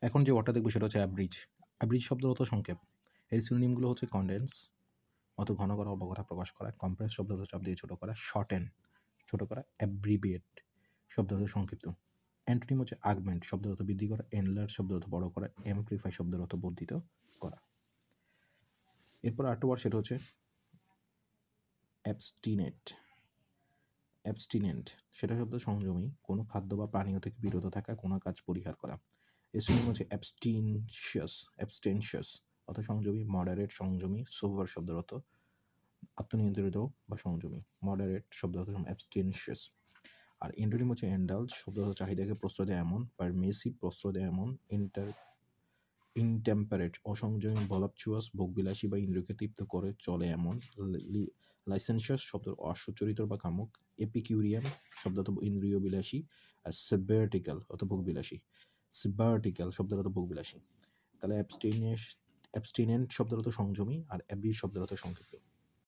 এখন যে ওয়ার্ডটা দেখবো সেটা হচ্ছে অ্যাব্রিজ। অ্যাব্রিজ শব্দের অর্থ সংক্ষেপ। এর সিনোনিমগুলো হচ্ছে কনডেন্স অত ঘন করা, অল্প কথা প্রকাশ করা। কম্প্রেস শব্দ অর্থ চাপ দিয়ে ছোট করা। শর্টেন ছোট করা। অ্যাব্রিভিয়েট শব্দ অর্থ সংক্ষিপ্ত। অ্যান্টোনিম হচ্ছে আগমেন্ট শব্দের অর্থ বৃদ্ধি করা। এনলার্জ শব্দের অর্থ বড় করা। অ্যামপ্লিফাই শব্দের অর্থ বর্ধিত করা। এরপর আরেকটা ওয়ার্ড সেটা হচ্ছে অ্যাবস্টিনেট। অ্যাবস্টিনেন্ট সেটা শব্দ সংযমী, কোনো খাদ্য বা পানীয় থেকে বিরত থাকা, কোনো কাজ পরিহার করা। এর সিনোনিম হচ্ছে অ্যাবস্টিনশিয়াস। অ্যাবস্টেনশিয়াস অর্থ সংযমী, মডারেট সংযমী। সোভার শব্দের অর্থ আত্মনিয়ন্ত্রিত বা সংযমী। মডারেট শব্দ অর্থ অ্যাবস্টেনশিয়াস। আর এন্টোনিম হচ্ছে এন্ডালজ শব্দ অর্থ চাহিদাকে প্রশ্রয় দেয় এমন। পারমিসিভ প্রশ্রয় দেয় এমন। ইনটেম্পারেট অসংযমী, ভলাপচুয়াস ভোগবিলাসী বা ইন্দ্রিয়কে তৃপ্ত করে চলে এমন। লাইসেন্সিয়াস শব্দ অসচ্চরিত বা কামুক। এপিকিউরিয়ান শব্দ অর্থ ইন্দ্রিয় বিলাসী। আর সেবার্টিক্যাল অর্থ ভোগবিলাসী। সেবার্টিক্যাল শব্দের অর্থ ভোগবিলাসী। তাহলে অ্যাবস্টিনেন্ট শব্দের অর্থ সংযমী আর অ্যাব্রিজ শব্দের অর্থ সংক্ষিপ্ত।